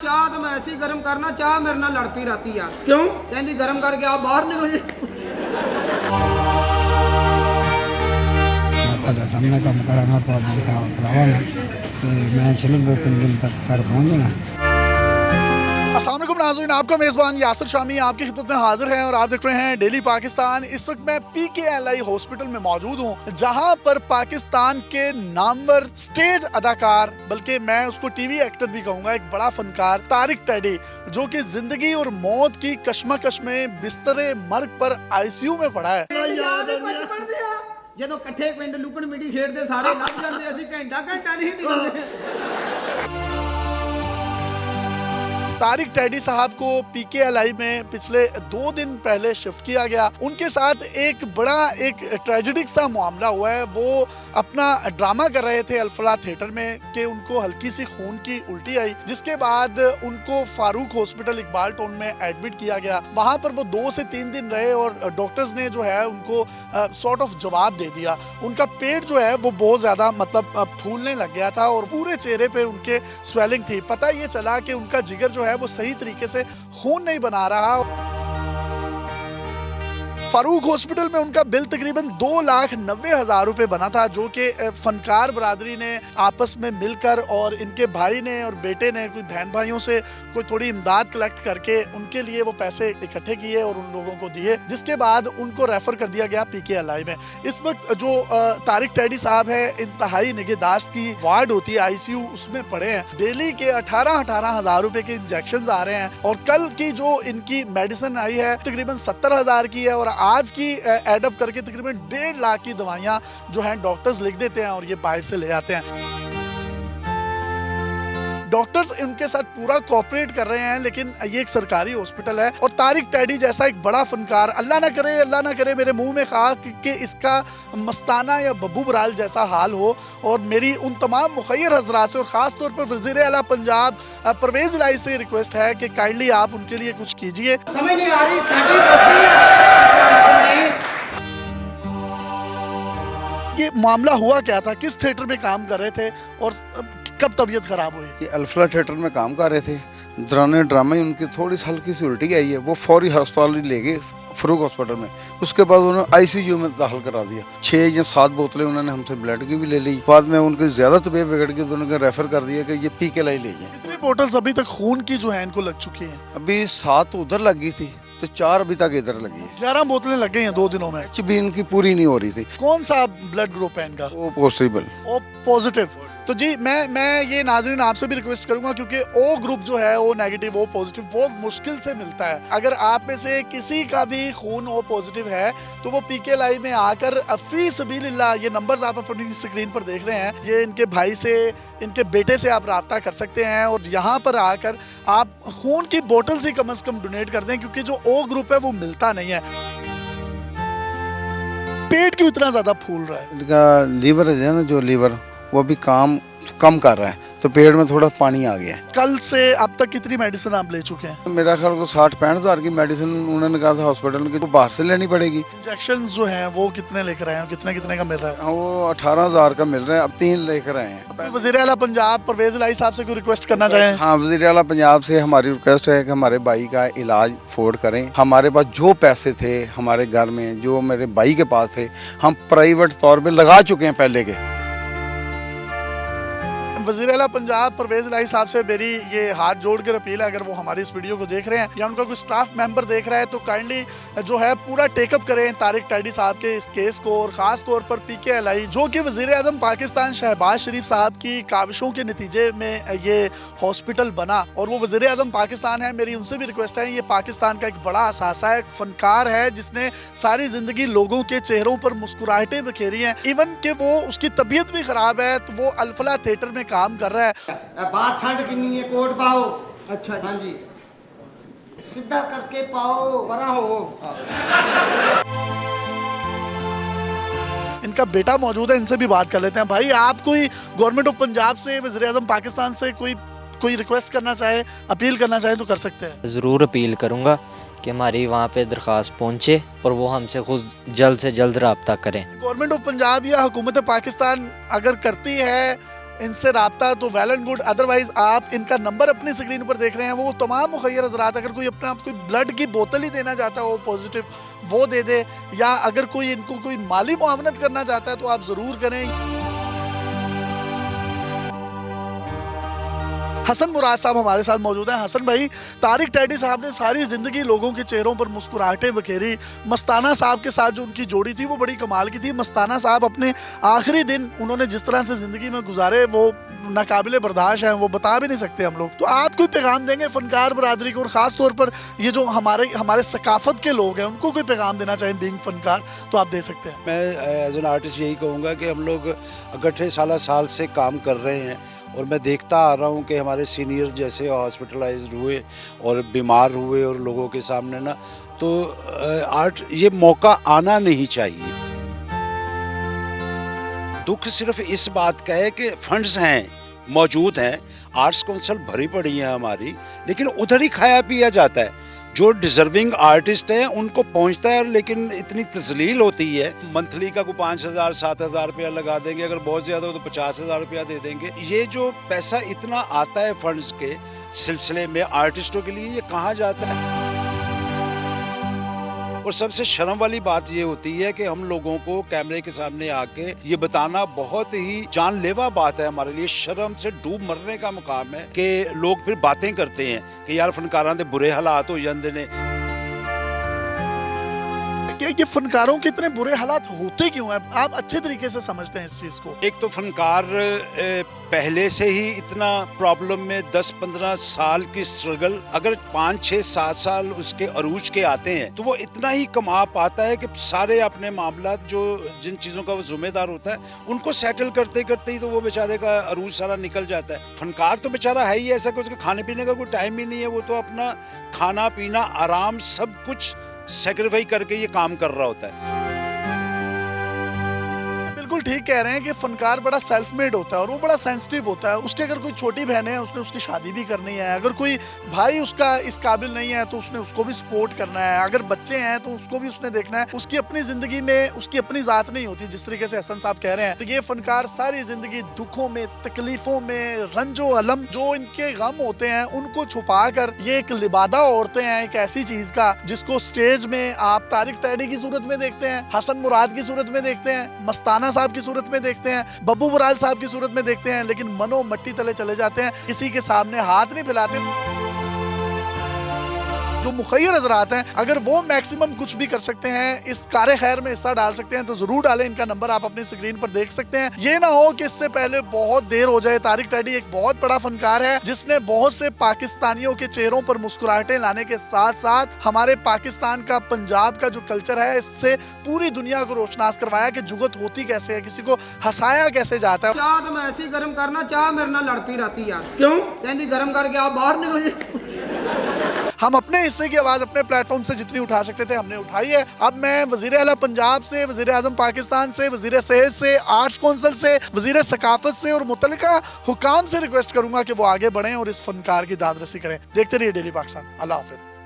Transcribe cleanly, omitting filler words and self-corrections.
चाह तो मैं ऐसी गर्म करना चाह मेरे नाल लड़ पई राती यार। क्यों? कहंदी गर्म करके आप बाहर निकल जे। मैं ਤੁਹਾਡੇ ਸਾਹਮਣੇ ਕੰਮ ਕਰਾਂਗਾ ਤੁਹਾਡੇ ਸਾਹਮਣੇ ਕਰਾਵਾਂਗਾ ਤੇ मैं चलो 2-3 दिन तक घर पहुँच जाना। अस्सलाम वालेकुम नाज़रीन, आपका मेज़बान यासिर शामी आपकी खिदमत में हाजिर है और आप देख रहे हैं डेली पाकिस्तान। इस वक्त मैं PKLI हॉस्पिटल में मौजूद हूँ, जहाँ पर पाकिस्तान के नामवर स्टेज अदाकार, बल्कि मैं उसको टीवी एक्टर भी कहूँगा, एक बड़ा फनकार तारिक टैडी, जो कि जिंदगी और मौत की कश्मकश में बिस्तरे मर्ग पर ICU में पड़ा है। ਜਦੋਂ ਇਕੱਠੇ ਪਿੰਡ ਲੁਕਣ ਮਿੱਟੀ ਖੇਡਦੇ ਸਾਰੇ ਲੱਭ ਜਾਂਦੇ ਅਸੀਂ ਘੰਟਾ ਘੰਟਾ ਨਹੀਂ ਨਿਕਲਦੇ। तारिक टैडी साहब को PKLI में पिछले 2 दिन पहले शिफ्ट किया गया। उनके साथ एक बड़ा एक ट्रेजेडिक सा मामला हुआ है। वो अपना ड्रामा कर रहे थे अल्फला थिएटर में कि उनको हल्की सी खून की उल्टी आई, जिसके बाद उनको फारूक हॉस्पिटल इकबाल टाउन में एडमिट किया गया। वहाँ पर वो 2 से 3 दिन रहे और डॉक्टर्स ने जो है उनको सॉर्ट ऑफ जवाब दे दिया। उनका पेट जो है वो बहुत ज़्यादा मतलब फूलने लग गया था और पूरे चेहरे पे उनके स्वेलिंग थी। पता ये चला कि उनका जिगर जो है वो सही तरीके से खून नहीं बना रहा। फारूक हॉस्पिटल में उनका बिल तकरीबन 2,90,000 रुपए बना था, जो कि फनकार बरादरी ने आपस में मिलकर और इनके भाई ने और बेटे ने कोई बहन भाइयों से कोई थोड़ी इमदाद कलेक्ट करके उनके लिए वो पैसे इकट्ठे किए और उन लोगों को दिए, जिसके बाद उनको रेफर कर दिया गया PKLI में। इस वक्त जो तारिक टैडी साहब है, इंतहाई निगहदाश्त की वार्ड होती है ICU, उसमें पड़े हैं। डेली के 18,000 रुपए के इंजेक्शन आ रहे हैं और कल की जो इनकी मेडिसिन आई है तकरीबन 70,000 की है और आज की एडअप करके तकरीबन 1.5 लाख की दवाइयाँ जो हैं डॉक्टर्स लिख देते हैं और ये बाहर से ले आते हैं। डॉक्टर्स इनके साथ पूरा कोऑपरेट कर रहे हैं, लेकिन ये एक सरकारी हॉस्पिटल है और तारिक टैडी जैसा एक बड़ा फनकार, अल्लाह ना करे मेरे मुंह में खा कि इसका मस्ताना या बब्बू बराल जैसा हाल हो। और मेरी उन तमाम मुखैर हजरात से और ख़ास तौर पर वज़ीर आला पंजाब परवेज़ इलाही से रिक्वेस्ट है कि काइंडली आप उनके लिए कुछ कीजिए। समझ नहीं आ रही साडी बच्ची ये मामला हुआ क्या था, किस थिएटर में काम कर रहे थे और कब तबीयत खराब हुई? ये अल्फला थिएटर में काम कर रहे थे। दौरान ड्रामा ही उनकी थोड़ी सी हल्की सी उल्टी आई है। वो फौरी अस्पताल ले गए फारूक हॉस्पिटल में। उसके बाद उन्होंने ICU में दाखिल करा दिया। 6 या 7 बोतलें उन्होंने हमसे ब्लड की भी ले ली। बाद में उनकी ज़्यादा तबीयत बिगड़ गई तो उन्होंने रेफर कर दिया कि ये PKLI ले जाए। कितनी बोतल्स अभी तक खून की जो है इनको लग चुकी हैं? अभी 7 उधर लग गई थी तो 4 अभी तक इधर लगी है। 11 बोतलें लग गई हैं 2 दिनों में। भी इनकी पूरी नहीं हो रही थी। कौन सा ब्लड ग्रुप है इनका? वो पॉसिबल ओ पॉजिटिव। तो जी मैं ये नाज़रीन आपसे भी रिक्वेस्ट करूंगा, क्योंकि O ग्रुप जो है O नेगेटिव O पॉजिटिव बहुत मुश्किल से मिलता है। अगर आप में से किसी का भी खून O पॉजिटिव है तो वो PKLI में आकर फी सबीलिल्लाह, ये नंबर्स आप अपनी स्क्रीन पर देख रहे हैं, ये इनके भाई से इनके बेटे से आप रब्ता कर सकते हैं और यहाँ पर आकर आप खून की बोतल से कम से कम डोनेट कर दें, क्योंकि जो O ग्रुप है वो मिलता नहीं है। पेट क्यों इतना ज्यादा फूल रहा है? इनका लीवर है ना, जो लीवर वो भी काम कम कर रहा है तो पेट में थोड़ा पानी आ गया है। कल से अब तक कितनी मेडिसिन आप ले चुके हैं? मेरा ख्याल को 60-65 हज़ार की मेडिसिन उन्होंने कहा था हॉस्पिटल की, तो बाहर से लेनी पड़ेगी। इंजेक्शन जो हैं वो कितने लेकर आए हैं, कितने का मिल रहा है? हाँ, वो 18,000 का मिल रहा है, अब 3 लेकर आए हैं। वज़ीर आला पंजाब परवेज़ इलाही साहब से कोई रिक्वेस्ट करना चाहें? हाँ, वज़ीर आला पंजाब से हमारी रिक्वेस्ट है कि हमारे भाई का इलाज अफोर्ड करें। हमारे पास जो पैसे थे हमारे घर में, जो मेरे भाई के पास थे, हम प्राइवेट तौर पर लगा चुके हैं पहले के। वज़ीर आला पंजाब परवेज़ इलाही साहब से मेरी ये हाथ जोड़ कर अपील है, अगर वो हमारी इस वीडियो को देख रहे हैं या उनका कोई स्टाफ मेंबर देख रहा है तो काइंडली जो है पूरा टेकअप करें तारिक टैडी साहब के इस केस को। और ख़ास तौर पर PKLI, जो कि वज़ीर आज़म पाकिस्तान शहबाज शरीफ साहब की काविशों के नतीजे में ये हॉस्पिटल बना और वो वज़ीर आज़म पाकिस्तान है, मेरी उनसे भी रिक्वेस्ट है, ये पाकिस्तान का एक बड़ा असासा है, एक फनकार है जिसने सारी ज़िंदगी लोगों के चेहरों पर मुस्कुराहटें बिखेरी हैं। इवन कि वो उसकी तबीयत भी ख़राब है तो वो अल्फला थिएटर में काम कर रहा है। बाहर ठंड कितनी है, कोट पाओ। अच्छा हाँ जी, सीधा करके पाओ, बड़ा हो। इनका बेटा मौजूद है, इनसे भी बात कर लेते हैं। भाई, आप कोई गवर्नमेंट ऑफ पंजाब से, वज़ीर आज़म पाकिस्तान से कोई रिक्वेस्ट करना चाहे, अपील करना चाहे तो कर सकते हैं? ज़रूर अपील करूँगा कि हमारी वहाँ पे दरख्वास्त पहुँचे और वो हमसे खुद जल्द से जल्द रब्ता करें। गवर्नमेंट ऑफ पंजाब या हुकूमत पाकिस्तान अगर करती है इनसे राब्ता तो वेल एंड गुड, अदरवाइज आप इनका नंबर अपनी स्क्रीन पर देख रहे हैं। वो तमाम मुखैर हजरात, अगर कोई अपना कोई ब्लड की बोतल ही देना चाहता हो पॉजिटिव, वो दे दे, या अगर कोई इनको कोई माली मुआवनत करना चाहता है तो आप ज़रूर करें। हसन मुराद साहब हमारे साथ मौजूद हैं। हसन भाई, तारिक टैडी साहब ने सारी ज़िंदगी लोगों के चेहरों पर मुस्कुराहटें बखेरी। मस्ताना साहब के साथ जो उनकी जोड़ी थी वो बड़ी कमाल की थी। मस्ताना साहब अपने आखिरी दिन उन्होंने जिस तरह से ज़िंदगी में गुजारे वो नाकाबिले बर्दाश्त हैं, वो बता भी नहीं सकते हम लोग। तो आप कोई पैगाम देंगे फ़नकार बरादरी को, और ख़ास तौर पर ये जो हमारे सकाफ़त के लोग हैं उनको कोई पैगाम देना चाहें बीइंग फ़नकार, तो आप दे सकते हैं। मैं एज एन आर्टिस्ट यही कहूँगा कि हम लोग इकट्ठे साल से काम कर रहे हैं, और मैं देखता आ रहा हूँ कि हमारे सीनियर जैसे हॉस्पिटलाइज्ड हुए और बीमार हुए और लोगों के सामने ना, तो आर्ट ये मौका आना नहीं चाहिए। दुख सिर्फ इस बात का है कि फंड्स हैं, मौजूद हैं, आर्ट्स काउंसिल भरी पड़ी है हमारी, लेकिन उधर ही खाया पिया जाता है। जो डिजर्विंग आर्टिस्ट हैं उनको पहुंचता है, लेकिन इतनी तजलील होती है। मंथली का को 5,000 7,000 रुपया लगा देंगे, अगर बहुत ज़्यादा हो तो 50,000 रुपया दे देंगे। ये जो पैसा इतना आता है फंड्स के सिलसिले में आर्टिस्टों के लिए, ये कहाँ जाता है? और सबसे शर्म वाली बात ये होती है कि हम लोगों को कैमरे के सामने आके ये बताना बहुत ही जानलेवा बात है हमारे लिए। शर्म से डूब मरने का मुकाम है कि लोग फिर बातें करते हैं कि यार फनकारां दे बुरे हालात हो जाते ने। ये फनकारों के इतने बुरे हालात होते क्यों हैं? आप अच्छे तरीके से समझते हैं इस चीज़ को। एक तो फनकार पहले से ही इतना प्रॉब्लम में 10-15 साल की स्ट्रगल, अगर 5-6-7 साल उसके अरूज के आते हैं तो वो इतना ही कमा पाता है कि सारे अपने मामलात जो जिन चीज़ों का वो जिम्मेदार होता है उनको सेटल करते करते ही तो वो बेचारे का अरूज सारा निकल जाता है। फनकार तो बेचारा है ही ऐसा, कुछ खाने पीने का कोई टाइम ही नहीं है। वो तो अपना खाना पीना आराम सब कुछ सैक्रिफाई करके ये काम कर रहा होता है। बिल्कुल ठीक कह रहे हैं कि फनकार बड़ा सेल्फ मेड होता है और वो बड़ा सेंसिटिव होता है। उसके अगर कोई छोटी बहन है उसने उसकी शादी भी करनी है, अगर कोई भाई उसका इस काबिल नहीं है तो उसने उसको भी सपोर्ट करना है, अगर बच्चे हैं तो उसको भी उसने देखना है। उसकी अपनी जिंदगी में उसकी अपनी जात नहीं होती, जिस तरीके से हसन साहब कह रहे हैं। तो ये फनकार सारी जिंदगी दुखों में, तकलीफों में, रंजो अलम जो इनके गम होते हैं उनको छुपा कर ये एक लिबादा ओढ़ते हैं, एक ऐसी चीज का जिसको स्टेज में आप तारिक टैडी की सूरत में देखते हैं, हसन मुराद की सूरत में देखते हैं, मस्ताना साहब की सूरत में देखते हैं, बब्बू बुराल साहब की सूरत में देखते हैं, लेकिन मनो मट्टी तले चले जाते हैं, किसी के सामने हाथ नहीं फैलाते। जो मुखैर हजरात हैं अगर वो मैक्सिमम कुछ भी कर सकते हैं, इस कार्य खैर में हिस्सा डाल सकते हैं तो जरूर डालें। इनका नंबर आप अपनी स्क्रीन पर देख सकते हैं। ये ना हो कि इससे पहले बहुत देर हो जाए। तारिक टैडी एक बहुत बड़ा फनकार है जिसने बहुत से पाकिस्तानियों के चेहरों पर मुस्कुराहटें लाने के साथ साथ हमारे पाकिस्तान का, पंजाब का जो कल्चर है इससे पूरी दुनिया को रोशनास करवाया कि जुगत होती कैसे है, किसी को हंसाया कैसे जाता है। चाह तो मैं ऐसी गर्म करना, चाह मेरे नाल लड़ पई राती यार। क्यों? कहती गर्म करके आप बाहर निकल। हम अपने हिस्से की आवाज़ अपने प्लेटफॉर्म से जितनी उठा सकते थे हमने उठाई है। अब मैं वज़ीर आला पंजाब से, वज़ीर आज़म पाकिस्तान से, वज़ीर सेहत से, आर्ट्स कौंसिल से, वज़ीर सकाफत से और मुतल्लिका हुकाम से रिक्वेस्ट करूंगा कि वो आगे बढ़ें और इस फनकार की दाद रसी करें। देखते रहिए डेली पाकिस्तान। अल्लाह हाफ़िज़।